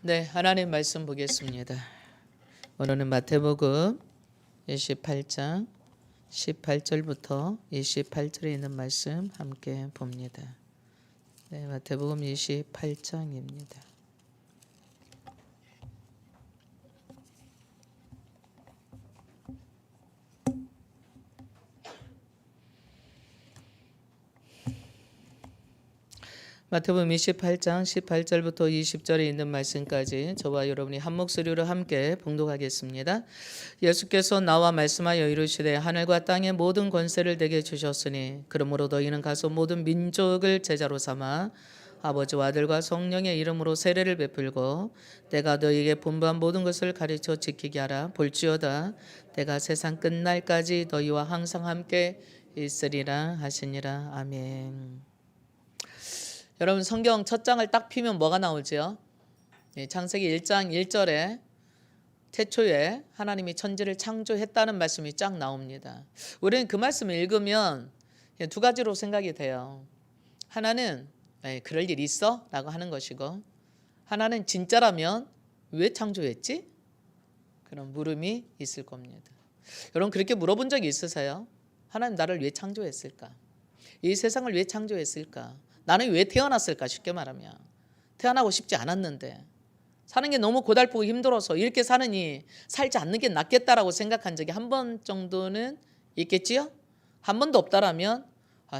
네, 하나님 말씀 보겠습니다. 오늘은 마태복음 28장 18절부터 28절에 있는 말씀 함께 봅니다. 네, 마태복음 28장입니다. 마태복음 28장 18절부터 20절에 있는 말씀까지 저와 여러분이 한 목소리로 함께 봉독하겠습니다. 예수께서 나와 말씀하여 이르시되 하늘과 땅의 모든 권세를 내게 주셨으니 그러므로 너희는 가서 모든 민족을 제자로 삼아 아버지와 아들과 성령의 이름으로 세례를 베풀고 내가 너희에게 분부한 모든 것을 가르쳐 지키게 하라. 볼지어다 내가 세상 끝날까지 너희와 항상 함께 있으리라 하시니라. 아멘. 여러분 성경 첫 장을 딱 피면 뭐가 나오죠? 창세기 1장 1절에 태초에 하나님이 천지를 창조했다는 말씀이 쫙 나옵니다. 우리는 그 말씀을 읽으면 두 가지로 생각이 돼요. 하나는 그럴 일 있어? 라고 하는 것이고, 하나는 진짜라면 왜 창조했지? 그런 물음이 있을 겁니다. 여러분 그렇게 물어본 적이 있으세요? 하나님 나를 왜 창조했을까? 이 세상을 왜 창조했을까? 나는 왜 태어났을까? 쉽게 말하면 태어나고 싶지 않았는데 사는 게 너무 고달프고 힘들어서 이렇게 사느니 살지 않는 게 낫겠다라고 생각한 적이 한 번 정도는 있겠지요? 한 번도 없다라면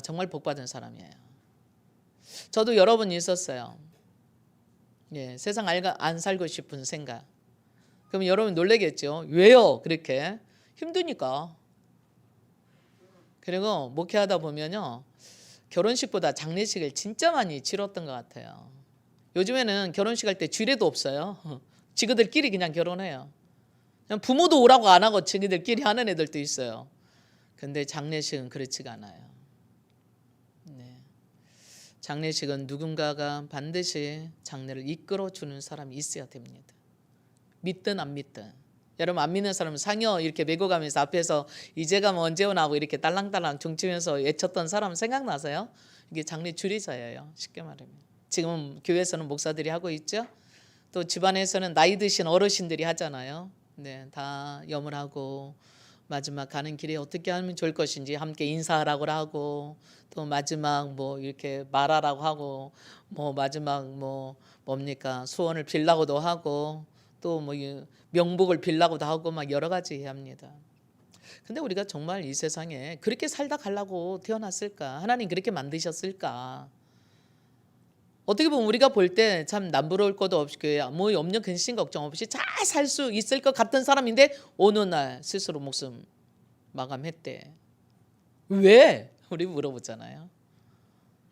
정말 복받은 사람이에요. 저도 여러 번 있었어요. 세상 안 살고 싶은 생각. 그럼 여러분 놀라겠죠? 왜요? 그렇게 힘드니까. 그리고 목회하다 보면요, 결혼식보다 장례식을 진짜 많이 치렀던 것 같아요. 요즘에는 결혼식 할 때 주례도 없어요. 지그들끼리 그냥 결혼해요. 그냥 부모도 오라고 안 하고 지그들끼리 하는 애들도 있어요. 근데 장례식은 그렇지가 않아요. 장례식은 누군가가 반드시 장례를 이끌어주는 사람이 있어야 됩니다. 믿든 안 믿든. 여러분 안 믿는 사람은 상여 이렇게 메고 가면서 앞에서 이제 가면 언제 오나 하고 이렇게 딸랑딸랑 종치면서 외쳤던 사람 생각나세요? 이게 장례 주례자예요. 쉽게 말하면. 지금 교회에서는 목사들이 하고 있죠. 또 집안에서는 나이 드신 어르신들이 하잖아요. 다 염을 하고 마지막 가는 길에 어떻게 하면 좋을 것인지 함께 인사하라고 하고, 또 마지막 뭐 이렇게 말하라고 하고, 뭐 마지막 뭐 뭡니까 소원을 빌라고도 하고, 또 뭐 명복을 빌라고도 하고 막 여러 가지 합니다. 근데 우리가 정말 이 세상에 그렇게 살다 가려고 태어났을까? 하나님 그렇게 만드셨을까? 어떻게 보면 우리가 볼 때 참 남부러울 것도 없이 뭐 염려 근심 걱정 없이 잘 살 수 있을 것 같은 사람인데 어느 날 스스로 목숨 마감했대. 왜? 우리 물어보잖아요.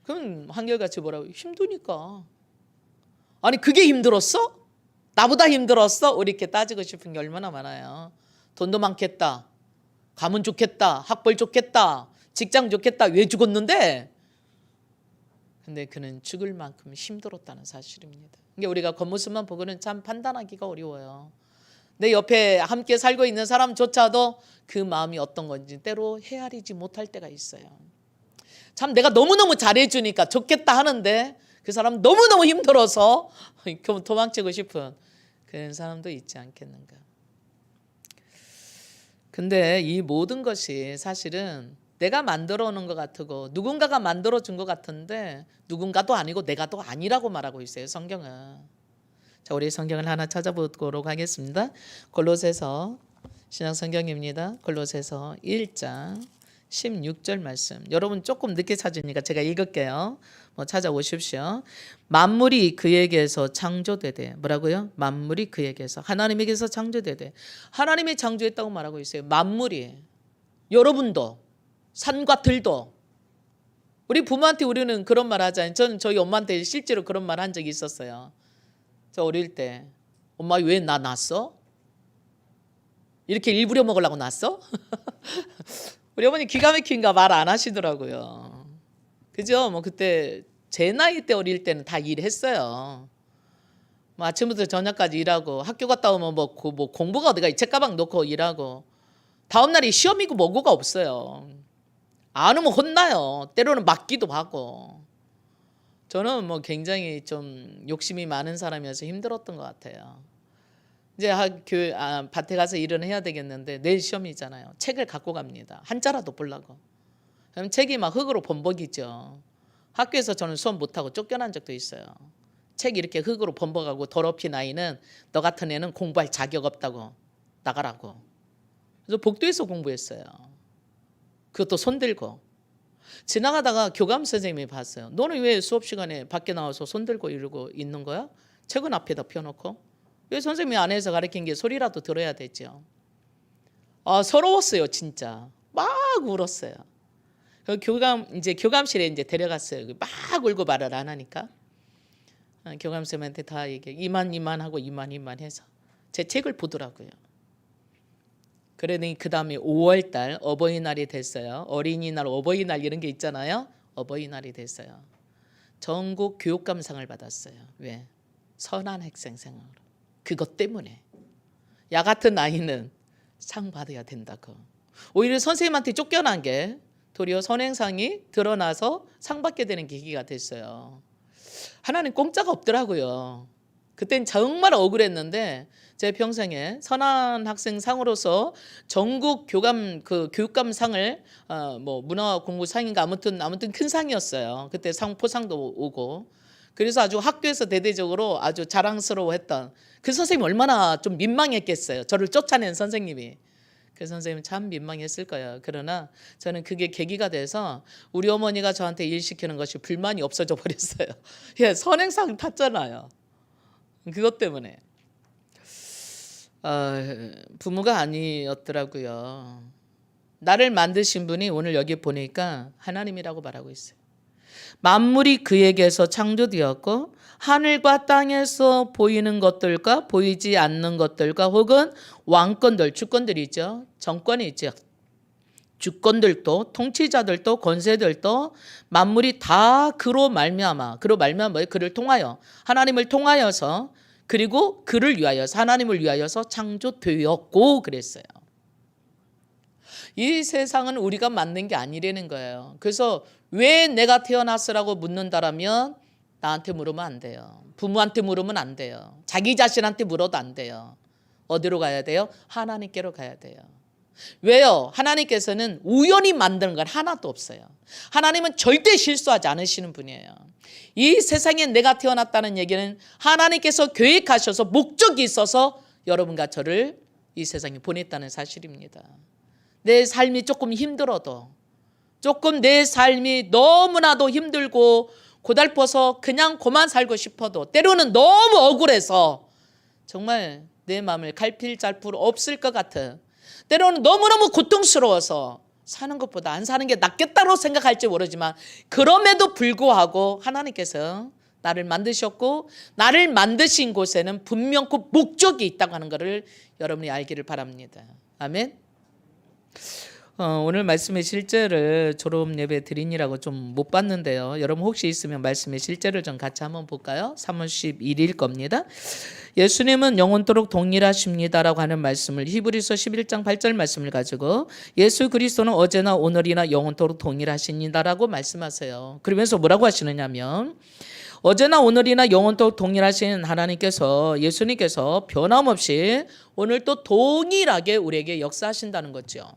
그럼 한결같이 뭐라고? 힘드니까. 아니 그게 힘들었어? 나보다 힘들었어? 우리 이렇게 따지고 싶은 게 얼마나 많아요. 돈도 많겠다, 가면 좋겠다, 학벌 좋겠다, 직장 좋겠다. 왜 죽었는데? 근데 그는 죽을 만큼 힘들었다는 사실입니다. 그러니까 우리가 겉모습만 보고는 참 판단하기가 어려워요. 내 옆에 함께 살고 있는 사람조차도 그 마음이 어떤 건지 때로 헤아리지 못할 때가 있어요. 참 내가 너무너무 잘해주니까 좋겠다 하는데 그 사람 너무너무 힘들어서 도망치고 싶은 그런 사람도 있지 않겠는가. 근데 이 모든 것이 사실은 내가 만들어 놓은 것 같고 누군가가 만들어 준 것 같은데 누군가도 아니고 내가도 아니라고 말하고 있어요, 성경은. 자, 우리 성경을 하나 찾아보도록 하겠습니다. 골로새서 신약 성경입니다. 골로새서 1장 16절 말씀. 여러분 조금 늦게 찾으니까 제가 읽을게요. 찾아오십시오. 만물이 그에게서 창조되되, 뭐라고요? 만물이 그에게서, 하나님에게서 창조되되. 하나님이 창조했다고 말하고 있어요. 만물이. 여러분도, 산과 들도. 우리 부모한테 우리는 그런 말 하잖아요. 저는 저희 엄마한테 실제로 그런 말 한 적이 있었어요. 저 어릴 때 엄마 왜 나 낳았어? 이렇게 일부려 먹으려고 낳았어? 우리 어머니 기가 막힌가 말 안 하시더라고요. 그죠? 뭐 그때 제 나이 때 어릴 때는 다 일했어요. 뭐 아침부터 저녁까지 일하고 학교 갔다 오면 뭐 공부가 어디가 책가방 놓고 일하고 다음 날이 시험이고 뭐고가 없어요. 안 오면 혼나요. 때로는 맞기도 하고. 저는 뭐 굉장히 좀 욕심이 많은 사람이어서 힘들었던 것 같아요. 이제 밭에 가서 일은 해야 되겠는데 내일 시험이잖아요. 책을 갖고 갑니다. 한자라도 보려고. 그럼 책이 막 흙으로 범벅이죠. 학교에서 저는 수업 못하고 쫓겨난 적도 있어요. 책 이렇게 흙으로 범벅하고 더럽힌 아이는 너 같은 애는 공부할 자격 없다고 나가라고. 그래서 복도에서 공부했어요. 그것도 손 들고. 지나가다가 교감 선생님이 봤어요. 너는 왜 수업 시간에 밖에 나와서 손 들고 이러고 있는 거야? 책은 앞에다 펴놓고. 왜 선생님이 안에서 가르친 게 소리라도 들어야 되죠. 서러웠어요, 진짜. 막 울었어요. 그 교감실에 이제 데려갔어요. 막 울고 말을 안 하니까. 교감 선생님한테 다 얘기해. 이만 하고 이만 해서 제 책을 보더라고요. 그러니 그 다음에 5월달 어버이날이 됐어요. 어린이날, 어버이날 이런 게 있잖아요. 어버이날이 됐어요. 전국 교육감상을 받았어요. 왜? 선한 학생상으로. 그것 때문에. 야 같은 아이는 상 받아야 된다고. 오히려 선생님한테 쫓겨난 게 도리어 선행상이 드러나서 상 받게 되는 계기가 됐어요. 하나님 공짜가 없더라고요. 그땐 정말 억울했는데 제 평생에 선한 학생 상으로서 전국 교육감상을 뭐 문화 공부 상인가 아무튼 큰 상이었어요. 그때 포상도 오고. 그래서 아주 학교에서 대대적으로 아주 자랑스러워했던 그 선생님이 얼마나 좀 민망했겠어요. 저를 쫓아낸 선생님이. 그 선생님 참 민망했을 거예요. 그러나 저는 그게 계기가 돼서 우리 어머니가 저한테 일 시키는 것이 불만이 없어져 버렸어요. 예, 선행상 탔잖아요. 그것 때문에. 부모가 아니었더라고요. 나를 만드신 분이 오늘 여기 보니까 하나님이라고 말하고 있어요. 만물이 그에게서 창조되었고 하늘과 땅에서 보이는 것들과 보이지 않는 것들과 혹은 왕권들, 주권들이죠. 정권이 있죠. 주권들도 통치자들도 권세들도 만물이 다 그로 말미암아 뭐예요? 그를 통하여 하나님을 통하여서 그리고 그를 위하여서 하나님을 위하여서 창조되었고 그랬어요. 이 세상은 우리가 만든 게 아니라는 거예요. 그래서 왜 내가 태어났으라고 묻는다라면 나한테 물으면 안 돼요. 부모한테 물으면 안 돼요. 자기 자신한테 물어도 안 돼요. 어디로 가야 돼요? 하나님께로 가야 돼요. 왜요? 하나님께서는 우연히 만드는 건 하나도 없어요. 하나님은 절대 실수하지 않으시는 분이에요. 이 세상에 내가 태어났다는 얘기는 하나님께서 계획하셔서 목적이 있어서 여러분과 저를 이 세상에 보냈다는 사실입니다. 내 삶이 조금 힘들어도 조금 내 삶이 너무나도 힘들고 고달퍼서 그냥 그만 살고 싶어도 때로는 너무 억울해서 정말 내 마음을 갈필잘풀 없을 것 같은 때로는 너무너무 고통스러워서 사는 것보다 안 사는 게 낫겠다고 생각할지 모르지만 그럼에도 불구하고 하나님께서 나를 만드셨고 나를 만드신 곳에는 분명히 목적이 있다고 하는 것을 여러분이 알기를 바랍니다. 아멘. 오늘 말씀의 실제를 졸업 예배 드리니라고 좀 못 봤는데요. 여러분 혹시 있으면 말씀의 실제를 좀 같이 한번 볼까요? 3월 11일 겁니다. 예수님은 영원토록 동일하십니다라고 하는 말씀을 히브리서 11장 8절 말씀을 가지고 예수 그리스도는 어제나 오늘이나 영원토록 동일하십니다라고 말씀하세요. 그러면서 뭐라고 하시느냐면 어제나 오늘이나 영원토록 동일하신 하나님께서 예수님께서 변함없이 오늘 또 동일하게 우리에게 역사하신다는 거죠.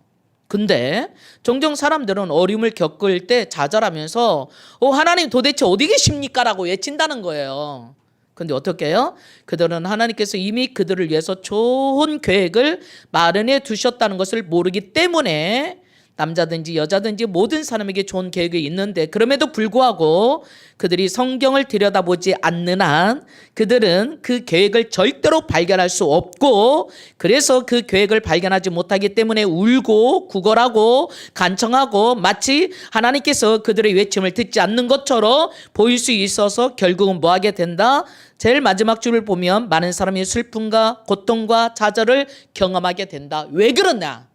근데 종종 사람들은 어려움을 겪을 때 좌절하면서 하나님 도대체 어디 계십니까? 라고 외친다는 거예요. 근데 어떻게 해요? 그들은 하나님께서 이미 그들을 위해서 좋은 계획을 마련해 두셨다는 것을 모르기 때문에 남자든지 여자든지 모든 사람에게 좋은 계획이 있는데 그럼에도 불구하고 그들이 성경을 들여다보지 않는 한 그들은 그 계획을 절대로 발견할 수 없고 그래서 그 계획을 발견하지 못하기 때문에 울고 구걸하고 간청하고 마치 하나님께서 그들의 외침을 듣지 않는 것처럼 보일 수 있어서 결국은 뭐하게 된다? 제일 마지막 줄을 보면 많은 사람이 슬픔과 고통과 좌절을 경험하게 된다. 왜 그러냐?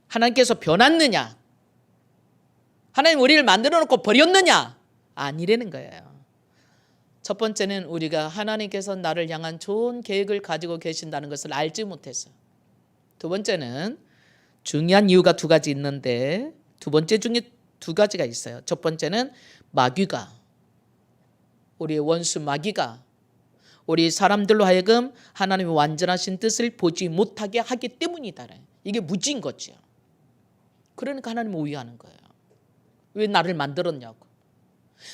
하나님께서 변했느냐? 하나님 우리를 만들어 놓고 버렸느냐? 아니라는 거예요. 첫 번째는 우리가 하나님께서 나를 향한 좋은 계획을 가지고 계신다는 것을 알지 못해서. 두 번째는 중요한 이유가 두 가지 있는데 두 번째 중에 두 가지가 있어요. 첫 번째는 마귀가, 우리의 원수 마귀가 우리 사람들로 하여금 하나님의 완전하신 뜻을 보지 못하게 하기 때문이다. 이게 무지인 거죠. 그러니까 하나님을 오해하는 거예요. 왜 나를 만들었냐고.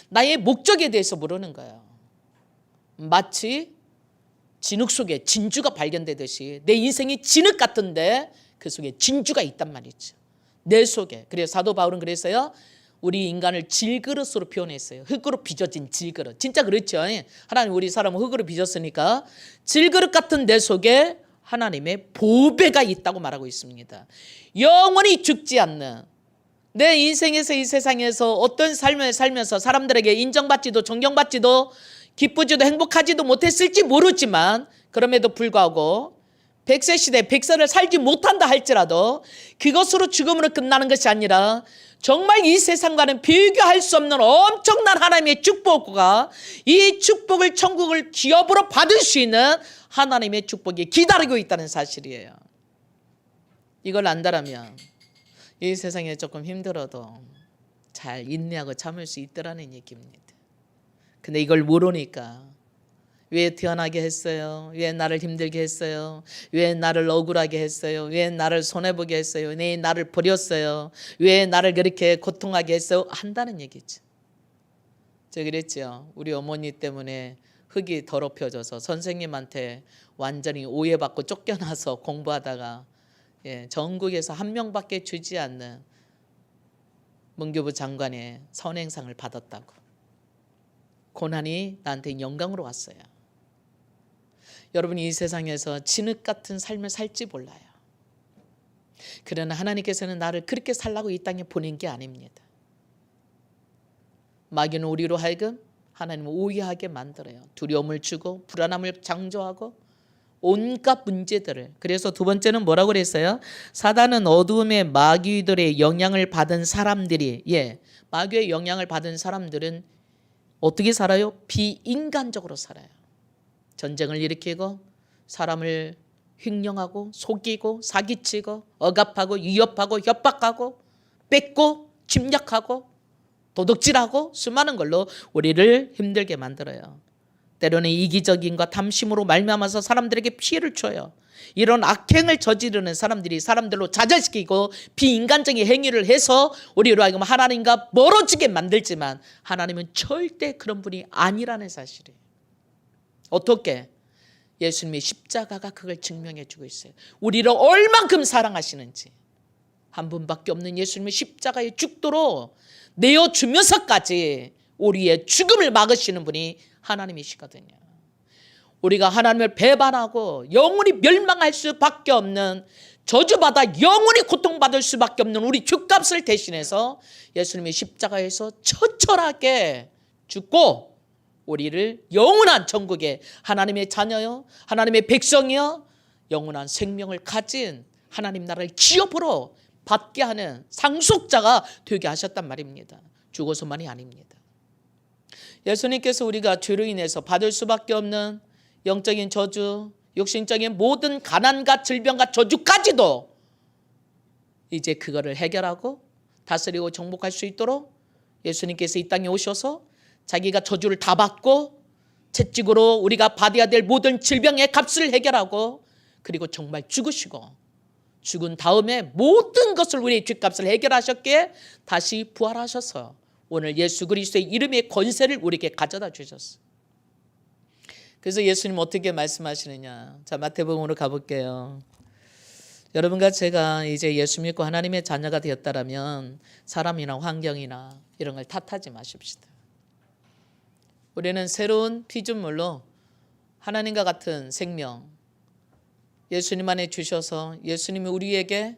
나의 목적에 대해서 모르는 거예요. 마치 진흙 속에 진주가 발견되듯이 내 인생이 진흙 같은데 그 속에 진주가 있단 말이죠. 내 속에. 그래서 사도 바울은 그랬어요. 우리 인간을 질그릇으로 표현했어요. 흙으로 빚어진 질그릇. 진짜 그렇죠. 하나님 우리 사람을 흙으로 빚었으니까 질그릇 같은 내 속에 하나님의 보배가 있다고 말하고 있습니다. 영원히 죽지 않는, 내 인생에서 이 세상에서 어떤 삶을 살면서 사람들에게 인정받지도 존경받지도 기쁘지도 행복하지도 못했을지 모르지만 그럼에도 불구하고 100세 시대 100세를 살지 못한다 할지라도 그것으로 죽음으로 끝나는 것이 아니라 정말 이 세상과는 비교할 수 없는 엄청난 하나님의 축복과 이 축복을 천국을 기업으로 받을 수 있는 하나님의 축복이 기다리고 있다는 사실이에요. 이걸 안다라면 이 세상에 조금 힘들어도 잘 인내하고 참을 수 있더라는 얘기입니다. 근데 이걸 모르니까 왜 태어나게 했어요? 왜 나를 힘들게 했어요? 왜 나를 억울하게 했어요? 왜 나를 손해보게 했어요? 왜 나를 버렸어요? 왜 나를 그렇게 고통하게 했어요? 한다는 얘기죠. 제가 그랬죠. 우리 어머니 때문에 흙이 더럽혀져서 선생님한테 완전히 오해받고 쫓겨나서 공부하다가 전국에서 한 명밖에 주지 않는 문교부 장관의 선행상을 받았다고. 고난이 나한테 영광으로 왔어요. 여러분이 이 세상에서 진흙 같은 삶을 살지 몰라요. 그러나 하나님께서는 나를 그렇게 살라고 이 땅에 보낸 게 아닙니다. 마귀는 우리로 하여금 하나님을 오해하게 만들어요. 두려움을 주고 불안함을 창조하고 온갖 문제들을. 그래서 두 번째는 뭐라고 그랬어요? 사단은 어두움의 마귀들의 영향을 받은 사람들이, 마귀의 영향을 받은 사람들은 어떻게 살아요? 비인간적으로 살아요. 전쟁을 일으키고 사람을 횡령하고 속이고 사기치고 억압하고 위협하고 협박하고 뺏고 침략하고 도둑질하고 수많은 걸로 우리를 힘들게 만들어요. 때로는 이기적인과 탐심으로 말미암아서 사람들에게 피해를 줘요. 이런 악행을 저지르는 사람들이 사람들로 좌절시키고 비인간적인 행위를 해서 우리로 하여금 하나님과 멀어지게 만들지만 하나님은 절대 그런 분이 아니라는 사실이에요. 어떻게? 예수님의 십자가가 그걸 증명해 주고 있어요. 우리를 얼만큼 사랑하시는지. 한 분밖에 없는 예수님의 십자가의 죽도록 내어주면서까지 우리의 죽음을 막으시는 분이 하나님이시거든요. 우리가 하나님을 배반하고 영원히 멸망할 수밖에 없는, 저주받아 영원히 고통받을 수밖에 없는 우리 죗값을 대신해서 예수님의 십자가에서 처철하게 죽고 우리를 영원한 천국에 하나님의 자녀요, 하나님의 백성이요, 영원한 생명을 가진 하나님 나라를 기업으로 받게 하는 상속자가 되게 하셨단 말입니다. 죽어서만이 아닙니다. 예수님께서 우리가 죄로 인해서 받을 수밖에 없는 영적인 저주, 육신적인 모든 가난과 질병과 저주까지도 이제 그거를 해결하고 다스리고 정복할 수 있도록 예수님께서 이 땅에 오셔서 자기가 저주를 다 받고 채찍으로 우리가 받아야 될 모든 질병의 값을 해결하고 그리고 정말 죽으시고 죽은 다음에 모든 것을 우리의 죗값을 해결하셨기에 다시 부활하셔서 오늘 예수 그리스도의 이름의 권세를 우리에게 가져다 주셨어요. 그래서 예수님 어떻게 말씀하시느냐. 자, 마태복음으로 가볼게요. 여러분과 제가 이제 예수 믿고 하나님의 자녀가 되었다라면 사람이나 환경이나 이런 걸 탓하지 마십시다. 우리는 새로운 피조물로 하나님과 같은 생명 예수님 안에 주셔서 예수님이 우리에게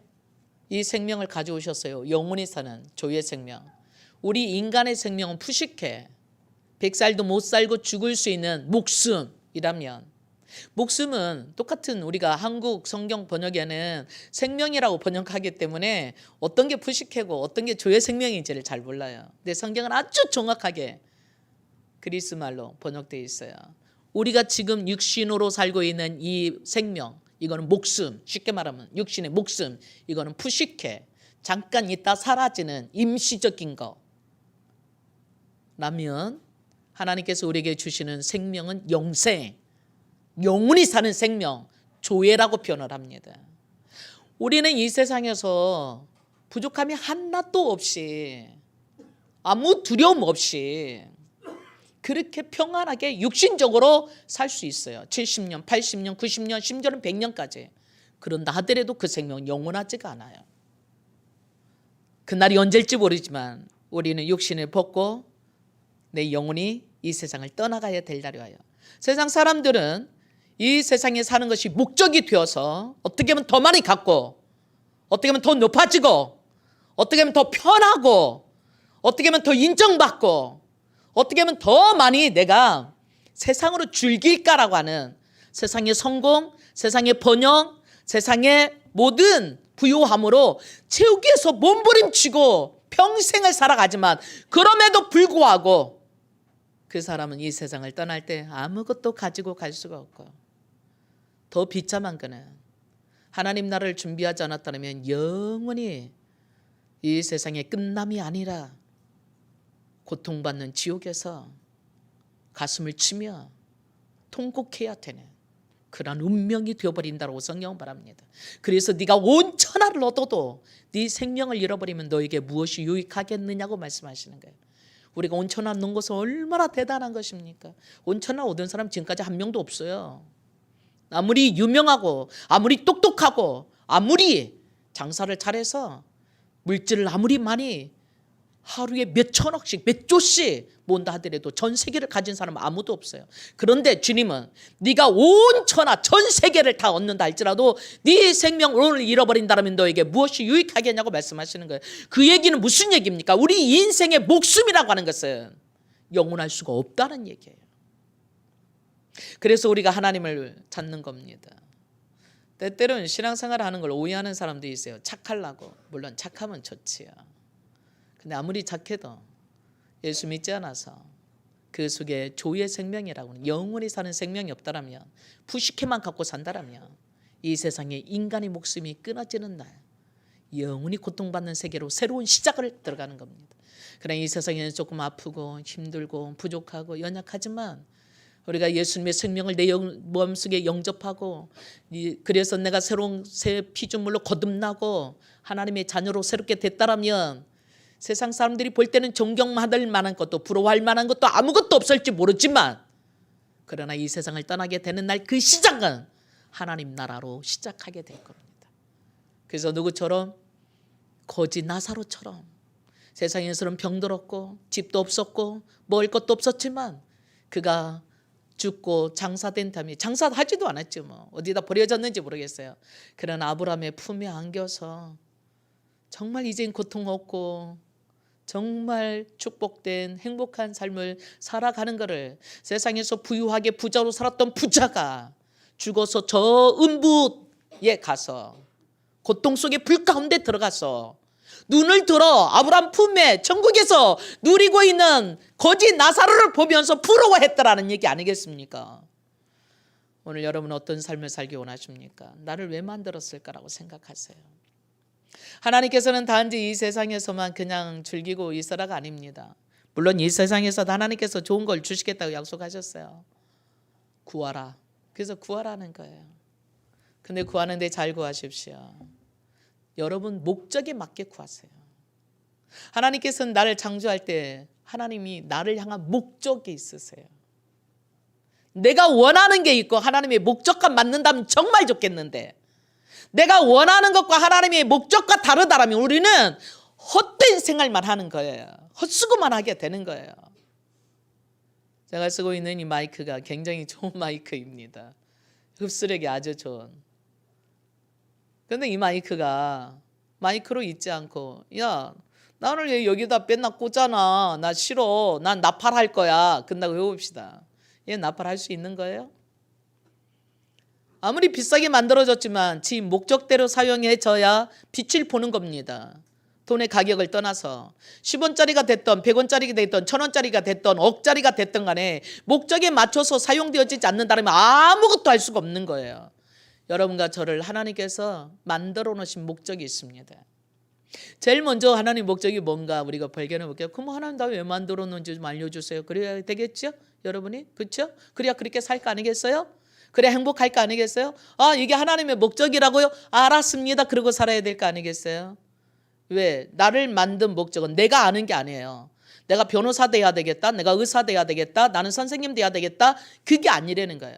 이 생명을 가져오셨어요. 영원히 사는 조의 생명. 우리 인간의 생명은 푸식해. 100살도 못 살고 죽을 수 있는 목숨이라면, 목숨은 똑같은 우리가 한국 성경 번역에는 생명이라고 번역하기 때문에 어떤 게 푸식하고 어떤 게 조의 생명인지를 잘 몰라요. 근데 성경은 아주 정확하게 그리스 말로 번역되어 있어요. 우리가 지금 육신으로 살고 있는 이 생명, 이거는 목숨, 쉽게 말하면 육신의 목숨, 이거는 푸식해. 잠깐 있다 사라지는 임시적인 거라면 하나님께서 우리에게 주시는 생명은 영생, 영원히 사는 생명, 조회라고 표현을 합니다. 우리는 이 세상에서 부족함이 하나도 없이, 아무 두려움 없이 그렇게 평안하게 육신적으로 살 수 있어요. 70년, 80년, 90년, 심지어는 100년까지. 그런다 하더라도 그 생명은 영원하지가 않아요. 그날이 언제일지 모르지만 우리는 육신을 벗고 내 영혼이 이 세상을 떠나가야 될 날이 와요. 세상 사람들은 이 세상에 사는 것이 목적이 되어서 어떻게 하면 더 많이 갖고, 어떻게 하면 더 높아지고, 어떻게 하면 더 편하고, 어떻게 하면 더 인정받고, 어떻게 하면 더 많이 내가 세상으로 즐길까라고 하는 세상의 성공, 세상의 번영, 세상의 모든 부요함으로 채우기 위해서 몸부림치고 평생을 살아가지만, 그럼에도 불구하고 그 사람은 이 세상을 떠날 때 아무것도 가지고 갈 수가 없고, 더 비참한 거는 하나님 나라를 준비하지 않았다면 영원히 이 세상의 끝남이 아니라 고통받는 지옥에서 가슴을 치며 통곡해야 되는 그런 운명이 되어버린다고 성경은 말합니다. 그래서 네가 온 천하를 얻어도 네 생명을 잃어버리면 너에게 무엇이 유익하겠느냐고 말씀하시는 거예요. 우리가 온 천하 얻는 것은 얼마나 대단한 것입니까? 온 천하 얻은 사람 지금까지 한 명도 없어요. 아무리 유명하고 아무리 똑똑하고 아무리 장사를 잘해서 물질을 아무리 많이 하루에 몇 천억씩 몇 조씩 모은다 하더라도 전 세계를 가진 사람은 아무도 없어요. 그런데 주님은 네가 온 천하 전 세계를 다 얻는다 할지라도 네 생명을 오늘 잃어버린다면 너에게 무엇이 유익하겠냐고 말씀하시는 거예요. 그 얘기는 무슨 얘기입니까? 우리 인생의 목숨이라고 하는 것은 영원할 수가 없다는 얘기예요. 그래서 우리가 하나님을 찾는 겁니다. 때때로는 신앙생활을 하는 걸 오해하는 사람도 있어요. 착하려고. 물론 착하면 좋지요. 근데 아무리 착해도 예수 믿지 않아서 그 속에 조의 생명이라고는 영원히 사는 생명이 없다라면, 푸시케만 갖고 산다라면 이 세상에 인간의 목숨이 끊어지는 날 영원히 고통받는 세계로 새로운 시작을 들어가는 겁니다. 그러나 이 세상에는 조금 아프고 힘들고 부족하고 연약하지만 우리가 예수님의 생명을 내 마음속에 영접하고, 그래서 내가 새로운 새 피조물로 거듭나고 하나님의 자녀로 새롭게 됐다라면 세상 사람들이 볼 때는 존경받을 만한 것도 부러워할 만한 것도 아무것도 없을지 모르지만, 그러나 이 세상을 떠나게 되는 날 그 시작은 하나님 나라로 시작하게 될 겁니다. 그래서 누구처럼? 거지 나사로처럼 세상에서는 병들었고 집도 없었고 먹을 것도 없었지만 그가 죽고 장사된 다음에, 장사하지도 않았죠. 뭐 어디다 버려졌는지 모르겠어요. 그러나 아브라함의 품에 안겨서 정말 이젠 고통 없고 정말 축복된 행복한 삶을 살아가는 것을, 세상에서 부유하게 부자로 살았던 부자가 죽어서 저 음부에 가서 고통 속에 불 가운데 들어가서 눈을 들어 아브라함 품에 천국에서 누리고 있는 거지 나사로를 보면서 부러워했더라는 얘기 아니겠습니까? 오늘 여러분 어떤 삶을 살기 원하십니까? 나를 왜 만들었을까라고 생각하세요. 하나님께서는 단지 이 세상에서만 그냥 즐기고 있어라가 아닙니다. 물론 이 세상에서 하나님께서 좋은 걸 주시겠다고 약속하셨어요. 구하라. 그래서 구하라는 거예요. 근데 구하는데 잘 구하십시오. 여러분 목적에 맞게 구하세요. 하나님께서는 나를 창조할 때 하나님이 나를 향한 목적이 있으세요. 내가 원하는 게 있고 하나님의 목적과 맞는다면 정말 좋겠는데, 내가 원하는 것과 하나님의 목적과 다르다라면 우리는 헛된 생활만 하는 거예요. 헛수고만 하게 되는 거예요. 제가 쓰고 있는 이 마이크가 굉장히 좋은 마이크입니다. 흡수력이 아주 좋은. 근데 이 마이크가 마이크로 있지 않고, 야, 나를 왜 여기다 맨날 꽂잖아. 나 싫어. 난 나팔할 거야. 끝나고 해봅시다. 얘 나팔할 수 있는 거예요? 아무리 비싸게 만들어졌지만 지 목적대로 사용해져야 빛을 보는 겁니다. 돈의 가격을 떠나서 10원짜리가 됐던 100원짜리가 됐던 1000원짜리가 됐던 억짜리가 됐던 간에 목적에 맞춰서 사용되어지지 않는다면 아무것도 할 수가 없는 거예요. 여러분과 저를 하나님께서 만들어 놓으신 목적이 있습니다. 제일 먼저 하나님 목적이 뭔가 우리가 발견해 볼게요. 그럼 하나님 나 왜 만들었는지 좀 알려주세요. 그래야 되겠죠? 여러분이? 그렇죠? 그래야 그렇게 살 거 아니겠어요? 그래야 행복할 거 아니겠어요? 아, 이게 하나님의 목적이라고요? 알았습니다. 그러고 살아야 될 거 아니겠어요? 왜? 나를 만든 목적은 내가 아는 게 아니에요. 내가 변호사 돼야 되겠다. 내가 의사 돼야 되겠다. 나는 선생님 돼야 되겠다. 그게 아니라는 거예요.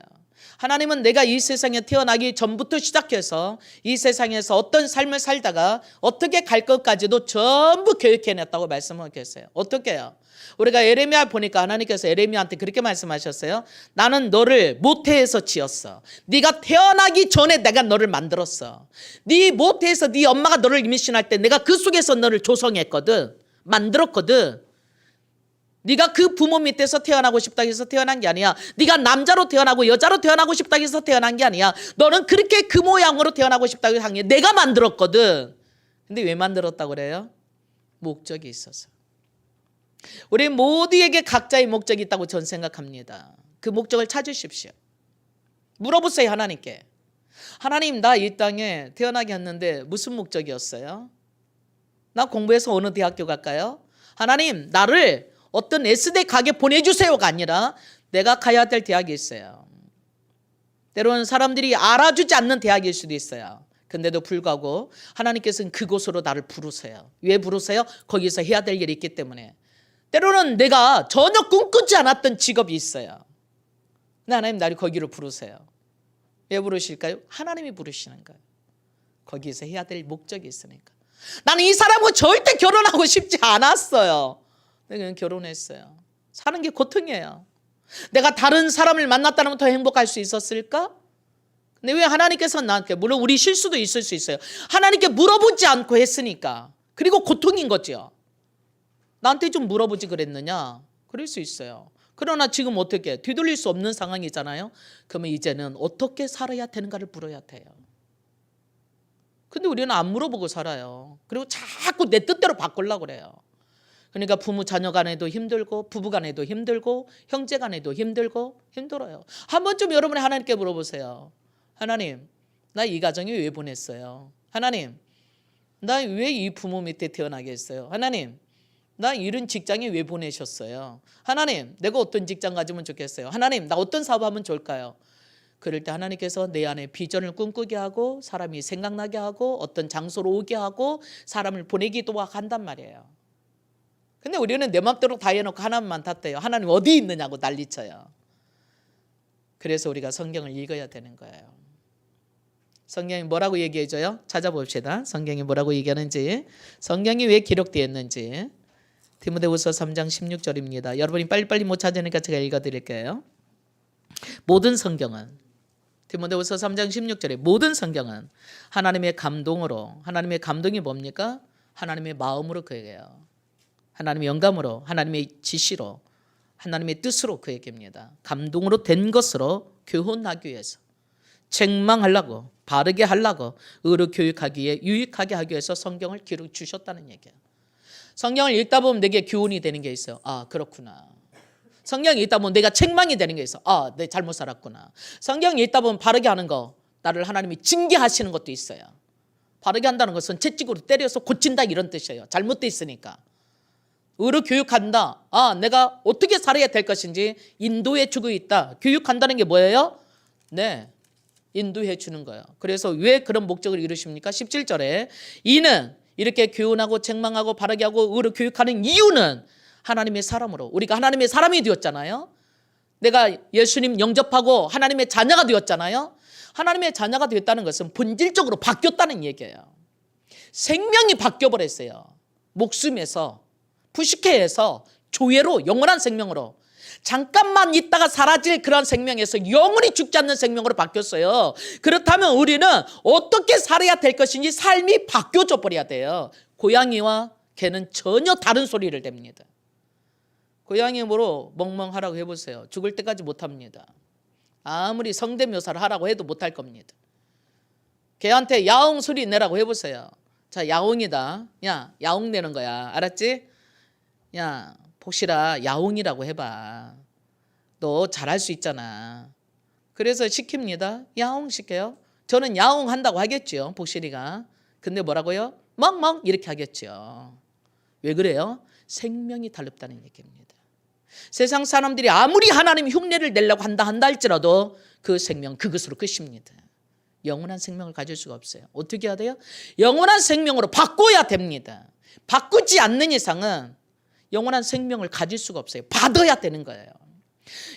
하나님은 내가 이 세상에 태어나기 전부터 시작해서 이 세상에서 어떤 삶을 살다가 어떻게 갈 것까지도 전부 계획해냈다고 말씀을 했어요. 어떻게 해요? 우리가 에레미야 보니까 하나님께서 에레미야한테 그렇게 말씀하셨어요. 나는 너를 모태에서 지었어. 네가 태어나기 전에 내가 너를 만들었어. 네 모태에서 네 엄마가 너를 임신할 때 내가 그 속에서 너를 조성했거든. 만들었거든. 네가 그 부모 밑에서 태어나고 싶다 해서 태어난 게 아니야. 네가 남자로 태어나고 여자로 태어나고 싶다 해서 태어난 게 아니야. 너는 그렇게 그 모양으로 태어나고 싶다고 한 게 내가 만들었거든. 근데 왜 만들었다고 그래요? 목적이 있어서. 우리 모두에게 각자의 목적이 있다고 저는 생각합니다. 그 목적을 찾으십시오. 물어보세요, 하나님께. 하나님, 나 이 땅에 태어나게 했는데 무슨 목적이었어요? 나 공부해서 어느 대학교 갈까요? 하나님, 나를 어떤 S대 가게 보내주세요가 아니라 내가 가야 될 대학이 있어요. 때로는 사람들이 알아주지 않는 대학일 수도 있어요. 근데도 불구하고 하나님께서는 그곳으로 나를 부르세요. 왜 부르세요? 거기서 해야 될 일이 있기 때문에. 때로는 내가 전혀 꿈꾸지 않았던 직업이 있어요. 근데 하나님 나를 거기로 부르세요. 왜 부르실까요? 하나님이 부르시는 거예요. 거기서 해야 될 목적이 있으니까. 나는 이 사람과 절대 결혼하고 싶지 않았어요. 내가 결혼했어요. 사는 게 고통이에요. 내가 다른 사람을 만났다면 더 행복할 수 있었을까? 근데 왜 하나님께서 나한테, 물론 우리 실수도 있을 수 있어요. 하나님께 물어보지 않고 했으니까. 그리고 고통인 거죠. 나한테 좀 물어보지 그랬느냐? 그럴 수 있어요. 그러나 지금 어떻게 뒤돌릴 수 없는 상황이잖아요. 그러면 이제는 어떻게 살아야 되는가를 물어야 돼요. 근데 우리는 안 물어보고 살아요. 그리고 자꾸 내 뜻대로 바꾸려고 그래요. 그러니까 부모 자녀 간에도 힘들고 부부 간에도 힘들고 형제 간에도 힘들고 힘들어요. 한 번쯤 여러분이 하나님께 물어보세요. 하나님, 나 이 가정에 왜 보냈어요? 하나님, 나 왜 이 부모 밑에 태어나게 했어요? 하나님, 나 이런 직장에 왜 보내셨어요? 하나님, 내가 어떤 직장 가지면 좋겠어요? 하나님, 나 어떤 사업하면 좋을까요? 그럴 때 하나님께서 내 안에 비전을 꿈꾸게 하고 사람이 생각나게 하고 어떤 장소로 오게 하고 사람을 보내기도 한단 말이에요. 근데 우리는 내 맘대로 다 해놓고 하나님만 탓해요. 하나님 어디 있느냐고 난리쳐요. 그래서 우리가 성경을 읽어야 되는 거예요. 성경이 뭐라고 얘기해줘요? 찾아봅시다. 성경이 뭐라고 얘기하는지, 성경이 왜 기록되었는지. 디모데후서 3장 16절입니다. 여러분이 빨리빨리 못 찾으니까 제가 읽어드릴게요. 모든 성경은, 디모데후서 3장 16절에 모든 성경은 하나님의 감동으로, 하나님의 감동이 뭡니까? 하나님의 마음으로 그에게요. 하나님의 영감으로, 하나님의 지시로, 하나님의 뜻으로 그 얘기입니다. 감동으로 된 것으로 교훈하기 위해서, 책망하려고, 바르게 하려고, 의로 교육하기에 유익하게 하기 위해서 성경을 기록 주셨다는 얘기예요. 성경을 읽다 보면 내게 교훈이 되는 게 있어요. 아, 그렇구나. 성경을 읽다 보면 내가 책망이 되는 게 있어. 아, 내 잘못 살았구나. 성경을 읽다 보면 바르게 하는 거, 나를 하나님이 징계하시는 것도 있어요. 바르게 한다는 것은 채찍으로 때려서 고친다 이런 뜻이에요. 잘못돼 있으니까. 의로 교육한다. 아, 내가 어떻게 살아야 될 것인지 인도해 주고 있다. 교육한다는 게 뭐예요? 네, 인도해 주는 거예요. 그래서 왜 그런 목적을 이루십니까? 17절에 이는 이렇게 교훈하고 책망하고 바르게 하고 의로 교육하는 이유는 하나님의 사람으로, 우리가 하나님의 사람이 되었잖아요. 내가 예수님 영접하고 하나님의 자녀가 되었잖아요. 하나님의 자녀가 되었다는 것은 본질적으로 바뀌었다는 얘기예요. 생명이 바뀌어버렸어요. 목숨에서, 푸시케에서 조회로, 영원한 생명으로, 잠깐만 있다가 사라질 그런 생명에서 영원히 죽지 않는 생명으로 바뀌었어요. 그렇다면 우리는 어떻게 살아야 될 것인지 삶이 바뀌어져 버려야 돼요. 고양이와 개는 전혀 다른 소리를 냅니다. 고양이 뭐로 멍멍하라고 해보세요. 죽을 때까지 못합니다. 아무리 성대묘사를 하라고 해도 못할 겁니다. 개한테 야옹 소리 내라고 해보세요. 자, 야옹이다. 야, 야옹 내는 거야. 알았지? 야, 복실아, 야옹이라고 해봐. 너 잘할 수 있잖아. 그래서 시킵니다. 야옹 시켜요. 저는 야옹 한다고 하겠죠, 복실이가. 근데 뭐라고요? 막 이렇게 하겠죠. 왜 그래요? 생명이 달렵다는 얘기입니다. 세상 사람들이 아무리 하나님 흉내를 내려고 한다 할지라도 그 생명 그것으로 끝입니다. 영원한 생명을 가질 수가 없어요. 어떻게 해야 돼요? 영원한 생명으로 바꿔야 됩니다. 바꾸지 않는 이상은 영원한 생명을 가질 수가 없어요. 받아야 되는 거예요.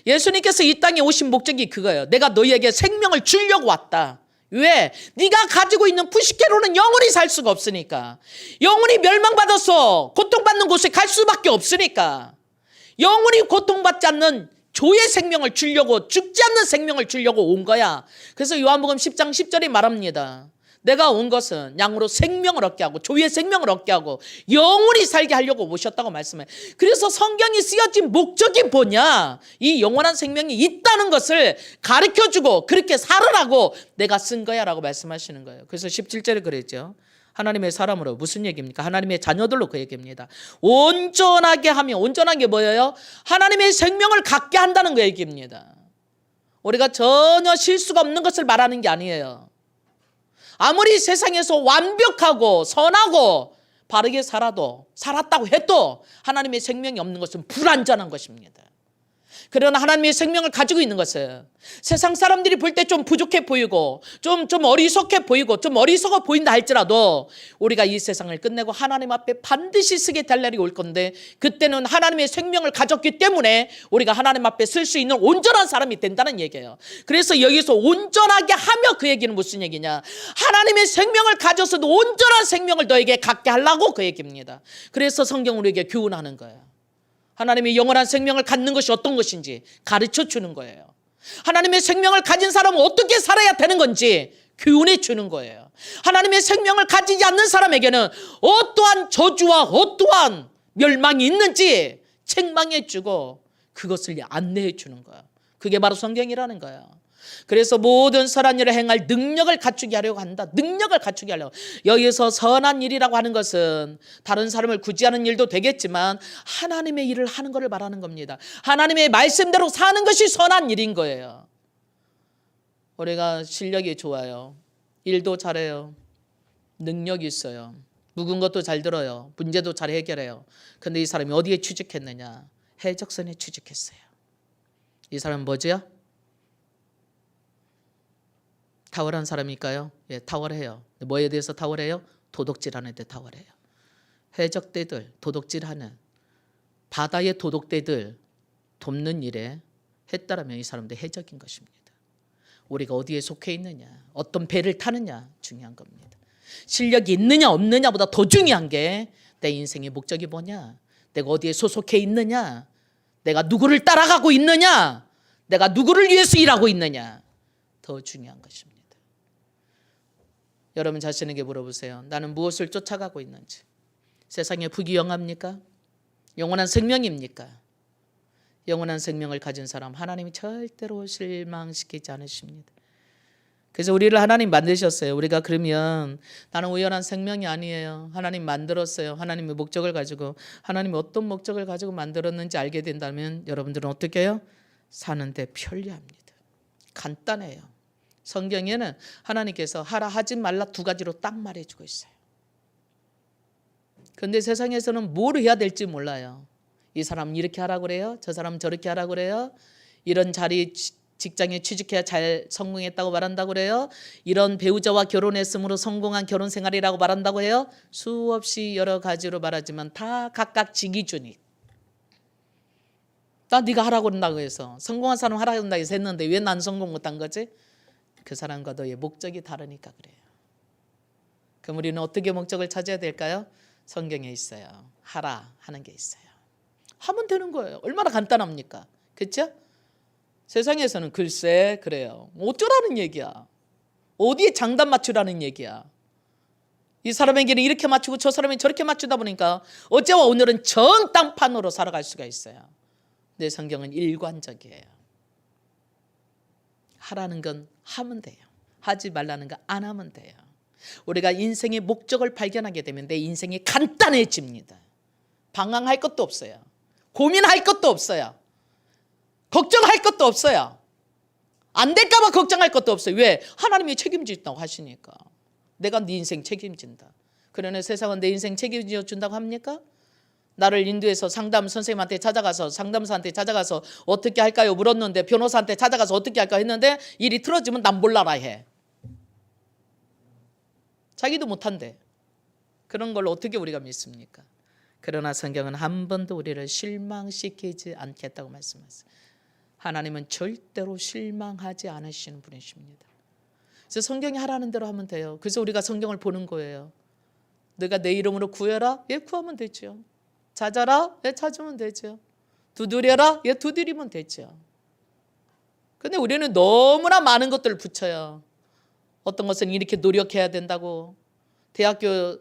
예수님께서 이 땅에 오신 목적이 그거예요. 내가 너희에게 생명을 주려고 왔다. 왜? 네가 가지고 있는 부식계로는 영원히 살 수가 없으니까. 영원히 멸망받아서 고통받는 곳에 갈 수밖에 없으니까. 영원히 고통받지 않는 조의 생명을 주려고, 죽지 않는 생명을 주려고 온 거야. 그래서 요한복음 10장 10절에 말합니다. 내가 온 것은 양으로 생명을 얻게 하고 조의 생명을 얻게 하고 영원히 살게 하려고 오셨다고 말씀해요. 그래서 성경이 쓰여진 목적이 뭐냐? 이 영원한 생명이 있다는 것을 가르쳐주고 그렇게 살으라고 내가 쓴 거야 라고 말씀하시는 거예요. 그래서 17절에 그랬죠. 하나님의 사람으로 무슨 얘기입니까? 하나님의 자녀들로 그 얘기입니다. 온전하게 하며, 온전한 게 뭐예요? 하나님의 생명을 갖게 한다는 그 얘기입니다. 우리가 전혀 실수가 없는 것을 말하는 게 아니에요. 아무리 세상에서 완벽하고 선하고 바르게 살았다고 해도 하나님의 생명이 없는 것은 불완전한 것입니다. 그러나 하나님의 생명을 가지고 있는 것은 세상 사람들이 볼 때 좀 부족해 보이고 좀 어리석해 보이고 좀 어리석어 보인다 할지라도 우리가 이 세상을 끝내고 하나님 앞에 반드시 서게 될 날이 올 건데 그때는 하나님의 생명을 가졌기 때문에 우리가 하나님 앞에 쓸 수 있는 온전한 사람이 된다는 얘기예요. 그래서 여기서 온전하게 하며 그 얘기는 무슨 얘기냐? 하나님의 생명을 가져서도 온전한 생명을 너에게 갖게 하려고 그 얘기입니다. 그래서 성경 우리에게 교훈하는 거예요. 하나님의 영원한 생명을 갖는 것이 어떤 것인지 가르쳐 주는 거예요. 하나님의 생명을 가진 사람은 어떻게 살아야 되는 건지 교훈해 주는 거예요. 하나님의 생명을 가지지 않는 사람에게는 어떠한 저주와 어떠한 멸망이 있는지 책망해 주고 그것을 안내해 주는 거예요. 그게 바로 성경이라는 거예요. 그래서 모든 선한 일을 행할 능력을 갖추게 하려고 한다. 능력을 갖추게 하려고. 여기서 선한 일이라고 하는 것은 다른 사람을 구제하는 일도 되겠지만 하나님의 일을 하는 것을 말하는 겁니다. 하나님의 말씀대로 사는 것이 선한 일인 거예요. 우리가 실력이 좋아요. 일도 잘해요. 능력이 있어요. 묵은 것도 잘 들어요. 문제도 잘 해결해요. 근데 이 사람이 어디에 취직했느냐? 해적선에 취직했어요. 이 사람은 뭐지요? 탁월한 사람일까요? 예, 탁월해요. 뭐에 대해서 탁월해요? 도둑질하는 데 탁월해요. 해적대들, 도둑질하는 바다의 도둑대들 돕는 일에 했다라면 이 사람도 해적인 것입니다. 우리가 어디에 속해 있느냐, 어떤 배를 타느냐 중요한 겁니다. 실력이 있느냐 없느냐보다 더 중요한 게 내 인생의 목적이 뭐냐, 내가 어디에 소속해 있느냐, 내가 누구를 따라가고 있느냐, 내가 누구를 위해서 일하고 있느냐 더 중요한 것입니다. 여러분 자신에게 물어보세요. 나는 무엇을 쫓아가고 있는지. 세상에 부귀영합니까? 영원한 생명입니까? 영원한 생명을 가진 사람 하나님이 절대로 실망시키지 않으십니다. 그래서 우리를 하나님 만드셨어요. 우리가 그러면 나는 우연한 생명이 아니에요. 하나님 만들었어요. 하나님의 목적을 가지고, 하나님이 어떤 목적을 가지고 만들었는지 알게 된다면 여러분들은 어떻게 해요? 사는데 편리합니다. 간단해요. 성경에는 하나님께서 하라 하지 말라 두 가지로 딱 말해주고 있어요. 그런데 세상에서는 뭘 해야 될지 몰라요. 이 사람은 이렇게 하라고 그래요. 저 사람은 저렇게 하라고 그래요. 이런 자리 직장에 취직해야 잘 성공했다고 말한다고 그래요. 이런 배우자와 결혼했으므로 성공한 결혼 생활이라고 말한다고 해요. 수없이 여러 가지로 말하지만 다 각각 지 기준이. 나 네가 하라고 한다고 해서 성공한 사람 하라고 한다고 해서 했는데 왜 난 성공 못한 거지? 그 사람과 너의 목적이 다르니까 그래요. 그럼 우리는 어떻게 목적을 찾아야 될까요? 성경에 있어요. 하라 하는 게 있어요. 하면 되는 거예요. 얼마나 간단합니까? 그렇죠? 세상에서는 글쎄 그래요. 어쩌라는 얘기야. 어디에 장단 맞추라는 얘기야. 이 사람에게는 이렇게 맞추고 저 사람에게 저렇게 맞추다 보니까 어제와 오늘은 정땅판으로 살아갈 수가 있어요. 내 성경은 일관적이에요. 하라는 건 하면 돼요. 하지 말라는 거 안 하면 돼요. 우리가 인생의 목적을 발견하게 되면 내 인생이 간단해집니다. 방황할 것도 없어요. 고민할 것도 없어요. 걱정할 것도 없어요. 안 될까 봐 걱정할 것도 없어요. 왜? 하나님이 책임진다고 하시니까. 내가 네 인생 책임진다. 그러나 세상은 내 인생 책임져 준다고 합니까? 나를 인도해서 상담 선생님한테 찾아가서 상담사한테 찾아가서 어떻게 할까요? 물었는데 변호사한테 찾아가서 어떻게 할까 했는데 일이 틀어지면 난 몰라라 해. 자기도 못한대. 그런 걸 어떻게 우리가 믿습니까? 그러나 성경은 한 번도 우리를 실망시키지 않겠다고 말씀하세요. 하나님은 절대로 실망하지 않으시는 분이십니다. 그래서 성경이 하라는 대로 하면 돼요. 그래서 우리가 성경을 보는 거예요. 내가 내 이름으로 구해라? 예, 구하면 되죠. 찾아라? 예, 찾으면 되죠. 두드려라? 예, 두드리면 되죠. 근데 우리는 너무나 많은 것들을 붙여요. 어떤 것은 이렇게 노력해야 된다고, 대학교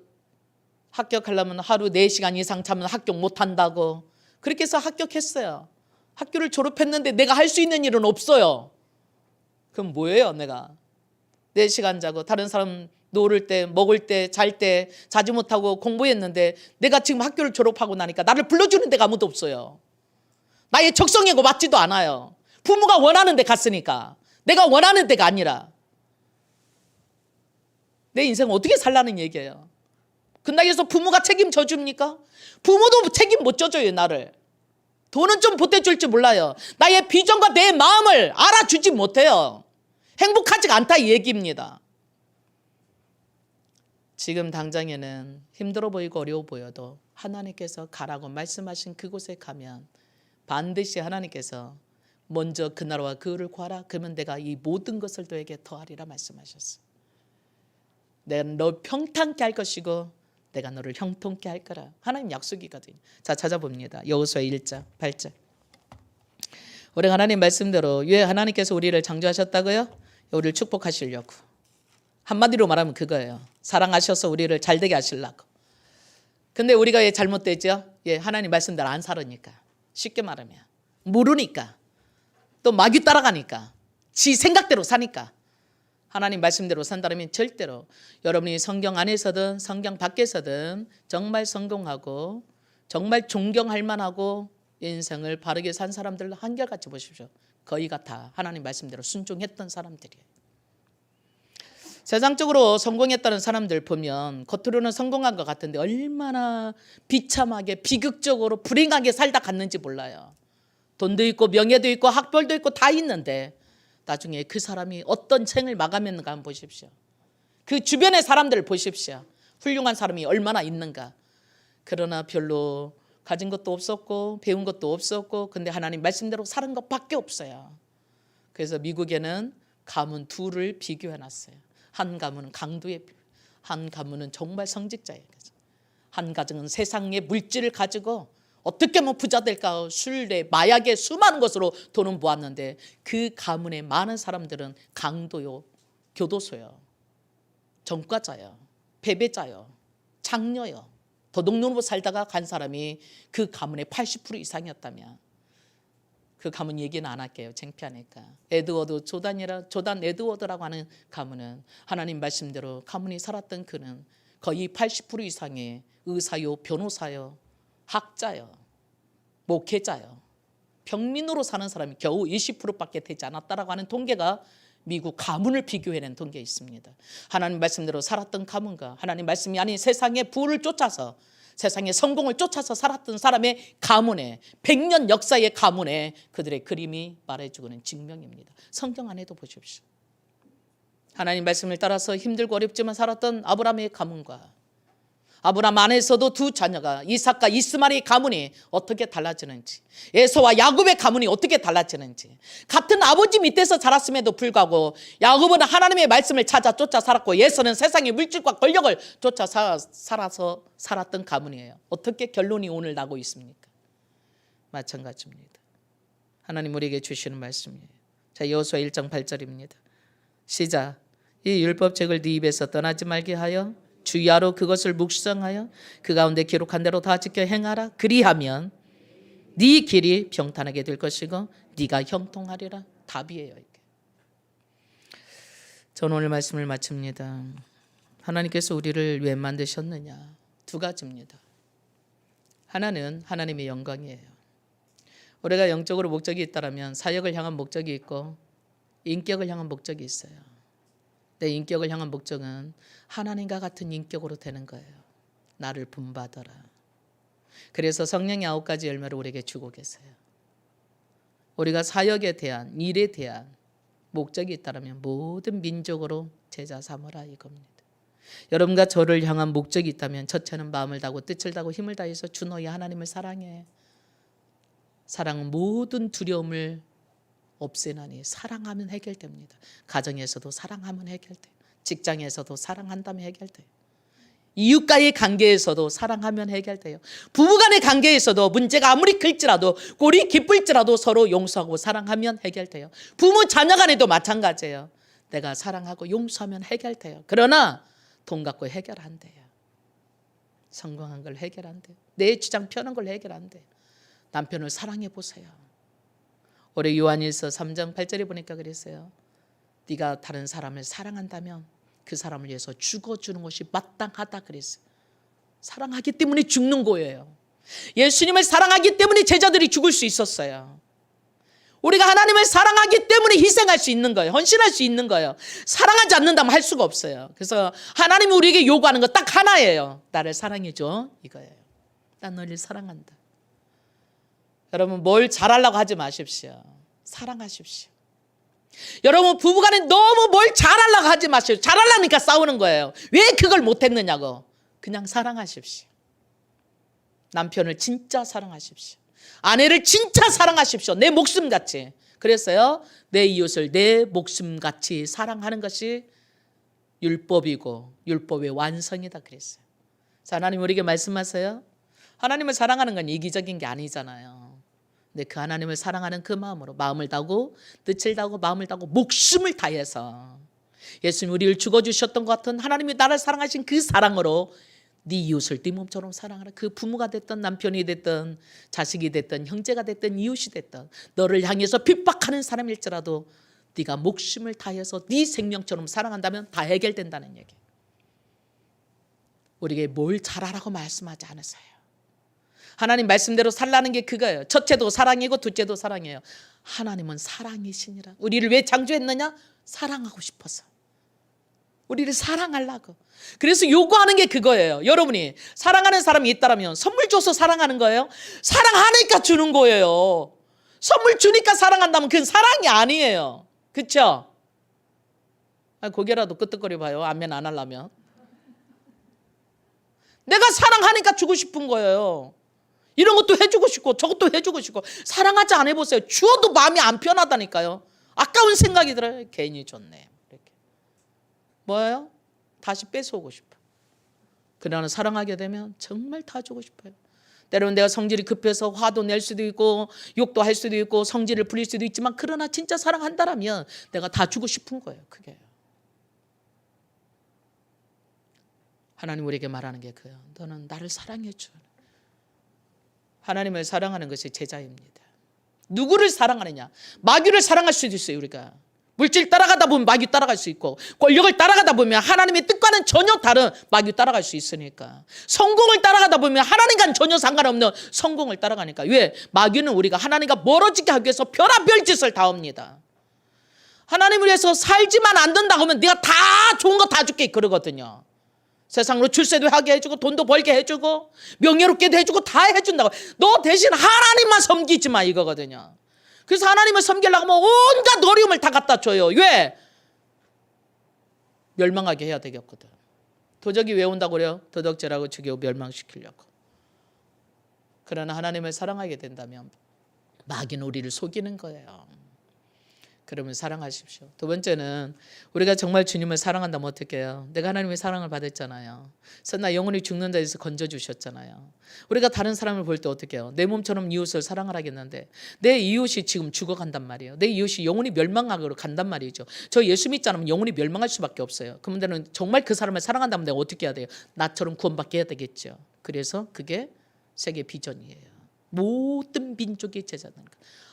합격하려면 하루 4시간 이상 자면 합격 못한다고, 그렇게 해서 합격했어요. 학교를 졸업했는데 내가 할 수 있는 일은 없어요. 그럼 뭐예요? 내가 4시간 자고 다른 사람 놀을 때, 먹을 때, 잘 때 자지 못하고 공부했는데 내가 지금 학교를 졸업하고 나니까 나를 불러주는 데가 아무도 없어요. 나의 적성이고 맞지도 않아요. 부모가 원하는 데 갔으니까. 내가 원하는 데가 아니라. 내 인생 어떻게 살라는 얘기예요. 그나이에서 부모가 책임져 줍니까? 부모도 책임 못 져줘요. 나를. 돈은 좀 보태줄 줄 몰라요. 나의 비전과 내 마음을 알아주지 못해요. 행복하지가 않다 이 얘기입니다. 지금 당장에는 힘들어 보이고 어려워 보여도 하나님께서 가라고 말씀하신 그곳에 가면 반드시 하나님께서 먼저 그 나라와 그를 구하라. 그러면 내가 이 모든 것을 너에게 더하리라 말씀하셨어요. 내가 너 평탄케 할 것이고 내가 너를 형통케 할 거라. 하나님 약속이거든요. 자, 찾아봅니다. 여호수아 1장 8절. 우리 하나님 말씀대로 왜 하나님께서 우리를 창조하셨다고요? 우리를 축복하시려고. 한마디로 말하면 그거예요. 사랑하셔서 우리를 잘되게 하시려고. 근데 우리가 왜 잘못되죠? 예, 하나님 말씀대로 안 살으니까. 쉽게 말하면 모르니까, 또 마귀 따라가니까, 지 생각대로 사니까. 하나님 말씀대로 산다면 절대로 여러분이 성경 안에서든 성경 밖에서든 정말 성공하고 정말 존경할 만하고 인생을 바르게 산 사람들 한결같이 보십시오. 거의가 다 하나님 말씀대로 순종했던 사람들이에요. 세상적으로 성공했다는 사람들 보면 겉으로는 성공한 것 같은데 얼마나 비참하게 비극적으로 불행하게 살다 갔는지 몰라요. 돈도 있고 명예도 있고 학벌도 있고 다 있는데 나중에 그 사람이 어떤 생을 마감했는가 한번 보십시오. 그 주변의 사람들을 보십시오. 훌륭한 사람이 얼마나 있는가. 그러나 별로 가진 것도 없었고 배운 것도 없었고 근데 하나님 말씀대로 사는 것밖에 없어요. 그래서 미국에는 가문 둘을 비교해놨어요. 한 가문은 강도의, 한 가문은 정말 성직자예요. 한 가정은 세상의 물질을 가지고 어떻게 하면 부자 될까? 술래, 마약에 수많은 것으로 돈은 모았는데 그 가문의 많은 사람들은 강도요, 교도소요, 전과자요, 패배자요, 장녀요, 도둑놈으로 살다가 간 사람이 그 가문의 80% 이상이었다면 그 가문 얘기는 안 할게요. 창피하니까. 에드워드 조단 에드워드라고 하는 가문은 하나님 말씀대로 가문이 살았던 그는 거의 80% 이상의 의사요, 변호사요, 학자요, 목회자요, 평민으로 사는 사람이 겨우 20%밖에 되지 않았다라고 하는 통계가 미국 가문을 비교해낸 통계에 있습니다. 하나님 말씀대로 살았던 가문과 하나님 말씀이 아닌 세상의 부를 쫓아서 세상의 성공을 쫓아서 살았던 사람의 가문에 100년 역사의 가문에 그들의 그림이 말해주고는 증명입니다. 성경 안에도 보십시오. 하나님 말씀을 따라서 힘들고 어렵지만 살았던 아브라함의 가문과 아브라함 안에서도 두 자녀가 이삭과 이스마엘의 가문이 어떻게 달라지는지, 에서와 야곱의 가문이 어떻게 달라지는지, 같은 아버지 밑에서 자랐음에도 불구하고 야곱은 하나님의 말씀을 찾아 쫓아 살았고 에서는 세상의 물질과 권력을 쫓아 살아서 살았던 가문이에요. 어떻게 결론이 오늘 나고 있습니까? 마찬가지입니다. 하나님 우리에게 주시는 말씀이에요. 자, 여호수아 1장 8절입니다. 시작. 이 율법책을 네 입에서 떠나지 말게 하여 주야로 그것을 묵상하여 그 가운데 기록한 대로 다 지켜 행하라. 그리하면 네 길이 평탄하게 될 것이고 네가 형통하리라. 답이에요. 이게. 저는 오늘 말씀을 마칩니다. 하나님께서 우리를 왜 만드셨느냐? 두 가지입니다. 하나는 하나님의 영광이에요. 우리가 영적으로 목적이 있다면 사역을 향한 목적이 있고 인격을 향한 목적이 있어요. 내 인격을 향한 목적은 하나님과 같은 인격으로 되는 거예요. 나를 본받아라. 그래서 성령의 9가지 열매를 우리에게 주고 계세요. 우리가 사역에 대한, 일에 대한 목적이 있다면 모든 민족으로 제자 삼으라 이겁니다. 여러분과 저를 향한 목적이 있다면 첫째는 마음을 다하고 뜻을 다하고 힘을 다해서 주 너희 하나님을 사랑해. 사랑은 모든 두려움을 없애나니 사랑하면 해결됩니다. 가정에서도 사랑하면 해결돼요. 직장에서도 사랑한다면 해결돼요. 이웃과의 관계에서도 사랑하면 해결돼요. 부부간의 관계에서도 문제가 아무리 클지라도 꼴이 기쁠지라도 서로 용서하고 사랑하면 해결돼요. 부모 자녀 간에도 마찬가지예요. 내가 사랑하고 용서하면 해결돼요. 그러나 돈 갖고 해결 안 돼요. 성공한 걸 해결 안 돼요. 내 주장 펴는 걸 해결 안 돼요. 남편을 사랑해 보세요. 올해 요한일서 3장 8절에 보니까 그랬어요. 네가 다른 사람을 사랑한다면 그 사람을 위해서 죽어주는 것이 마땅하다 그랬어요. 사랑하기 때문에 죽는 거예요. 예수님을 사랑하기 때문에 제자들이 죽을 수 있었어요. 우리가 하나님을 사랑하기 때문에 희생할 수 있는 거예요. 헌신할 수 있는 거예요. 사랑하지 않는다면 할 수가 없어요. 그래서 하나님이 우리에게 요구하는 거 딱 하나예요. 나를 사랑해줘 이거예요. 난 너를 사랑한다. 여러분 뭘 잘하려고 하지 마십시오. 사랑하십시오. 여러분 부부간에 너무 뭘 잘하려고 하지 마십시오. 잘하려니까 싸우는 거예요. 왜 그걸 못했느냐고. 그냥 사랑하십시오. 남편을 진짜 사랑하십시오. 아내를 진짜 사랑하십시오. 내 목숨같이. 그랬어요. 내 이웃을 내 목숨같이 사랑하는 것이 율법이고 율법의 완성이다 그랬어요. 자, 하나님 우리에게 말씀하세요. 하나님을 사랑하는 건 이기적인 게 아니잖아요. 근데 그 하나님을 사랑하는 그 마음으로 마음을 다하고 뜻을 다하고 마음을 다하고 목숨을 다해서 예수님 우리를 죽어주셨던 것 같은 하나님이 나를 사랑하신 그 사랑으로 네 이웃을 네 몸처럼 사랑하라. 그 부모가 됐든 남편이 됐든 자식이 됐든 형제가 됐든 이웃이 됐든 너를 향해서 핍박하는 사람일지라도 네가 목숨을 다해서 네 생명처럼 사랑한다면 다 해결된다는 얘기. 우리에게 뭘 잘하라고 말씀하지 않으세요. 하나님 말씀대로 살라는 게 그거예요. 첫째도 사랑이고 둘째도 사랑이에요. 하나님은 사랑이시니라. 우리를 왜 창조했느냐? 사랑하고 싶어서. 우리를 사랑하려고. 그래서 요구하는 게 그거예요. 여러분이 사랑하는 사람이 있다면 선물 줘서 사랑하는 거예요? 사랑하니까 주는 거예요. 선물 주니까 사랑한다면 그건 사랑이 아니에요. 그렇죠? 고개라도 끄덕거려 봐요. 아멘 안 하려면. 내가 사랑하니까 주고 싶은 거예요. 이런 것도 해주고 싶고 저것도 해주고 싶고. 사랑하지 않아 보세요. 주어도 마음이 안 편하다니까요. 아까운 생각이 들어요. 괜히 줬네. 이렇게. 뭐예요? 다시 뺏어오고 싶어. 그러나 사랑하게 되면 정말 다 주고 싶어요. 때로는 내가 성질이 급해서 화도 낼 수도 있고 욕도 할 수도 있고 성질을 부릴 수도 있지만 그러나 진짜 사랑한다라면 내가 다 주고 싶은 거예요. 그게. 하나님 우리에게 말하는 게 그예요. 너는 나를 사랑해 줘. 하나님을 사랑하는 것이 제자입니다. 누구를 사랑하느냐? 마귀를 사랑할 수도 있어요. 우리가 물질 따라가다 보면 마귀 따라갈 수 있고 권력을 따라가다 보면 하나님의 뜻과는 전혀 다른 마귀 따라갈 수 있으니까 성공을 따라가다 보면 하나님과는 전혀 상관없는 성공을 따라가니까. 왜? 마귀는 우리가 하나님과 멀어지게 하기 위해서 별의별 짓을 다 합니다. 하나님을 위해서 살지만 안 된다고 하면 내가 다 좋은 거 다 줄게 그러거든요. 세상으로 출세도 하게 해주고 돈도 벌게 해주고 명예롭게도 해주고 다 해준다고. 너 대신 하나님만 섬기지 마 이거거든요. 그래서 하나님을 섬기려고 하면 온갖 어려움을 다 갖다 줘요. 왜? 멸망하게 해야 되겠거든. 도적이 왜 온다고 그래요? 도덕질하고 죽이고 멸망시키려고. 그러나 하나님을 사랑하게 된다면 마귀는 우리를 속이는 거예요. 그러면 사랑하십시오. 두 번째는 우리가 정말 주님을 사랑한다면 어떻게 해요? 내가 하나님의 사랑을 받았잖아요. 그래서 나 영원히 죽는 데에서 건져주셨잖아요. 우리가 다른 사람을 볼 때 어떻게 해요? 내 몸처럼 이웃을 사랑을 하겠는데 내 이웃이 지금 죽어간단 말이에요. 내 이웃이 영원히 멸망하기로 간단 말이죠. 저 예수 믿지 않으면 영원히 멸망할 수밖에 없어요. 그러면 정말 그 사람을 사랑한다면 내가 어떻게 해야 돼요? 나처럼 구원받게 해야 되겠죠. 그래서 그게 세계 비전이에요. 모든 민족의 제자는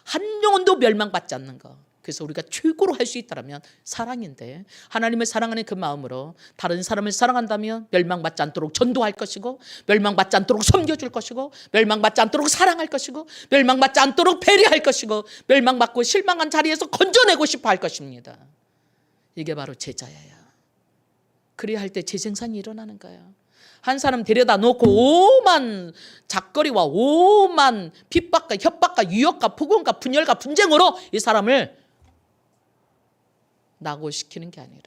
한 영혼도 멸망받지 않는 거. 그래서 우리가 최고로 할 수 있다면 사랑인데 하나님을 사랑하는 그 마음으로 다른 사람을 사랑한다면 멸망받지 않도록 전도할 것이고 멸망받지 않도록 섬겨줄 것이고 멸망받지 않도록 사랑할 것이고 멸망받지 않도록 배려할 것이고 멸망받고 실망한 자리에서 건져내고 싶어 할 것입니다. 이게 바로 제자예요. 그래야 할 때 재생산이 일어나는 거예요. 한 사람 데려다 놓고 오만 작거리와 오만 핍박과 협박과 유혹과 폭언과 분열과 분쟁으로 이 사람을 낙오시키는 게 아니라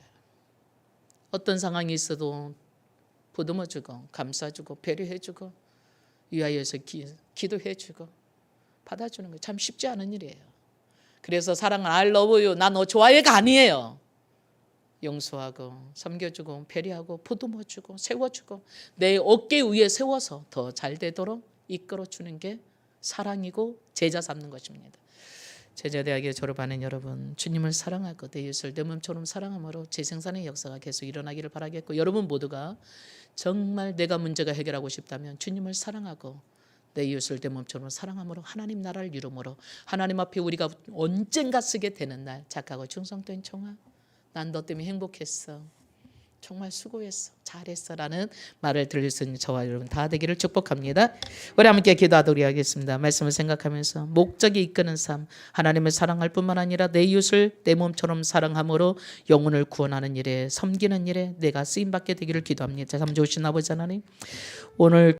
어떤 상황이 있어도 보듬어주고 감싸주고 배려해주고 위하여서 기도해주고 받아주는 거 참 쉽지 않은 일이에요. 그래서 사랑은 I love you, 나 너 좋아해가 아니에요. 용서하고 섬겨주고 배려하고 보듬어주고 세워주고 내 어깨 위에 세워서 더 잘 되도록 이끌어주는 게 사랑이고 제자 삼는 것입니다. 제자대학에 졸업하는 여러분, 주님을 사랑하고 내 이웃을 내 몸처럼 사랑함으로 재생산의 역사가 계속 일어나기를 바라겠고, 여러분 모두가 정말 내가 문제가 해결하고 싶다면 주님을 사랑하고 내 이웃을 내 몸처럼 사랑함으로 하나님 나라를 이루므로 하나님 앞에 우리가 언젠가 쓰게 되는 날, 착하고 충성된 청아, 난 너 때문에 행복했어, 정말 수고했어, 잘했어 라는 말을 들을 수 있는 저와 여러분 다 되기를 축복합니다. 우리 함께 기도하도록 하겠습니다. 말씀을 생각하면서 목적이 이끄는 삶, 하나님을 사랑할 뿐만 아니라 내 이웃을 내 몸처럼 사랑함으로 영혼을 구원하는 일에, 섬기는 일에 내가 쓰임받게 되기를 기도합니다. 참 좋으신 아버지 하나님, 오늘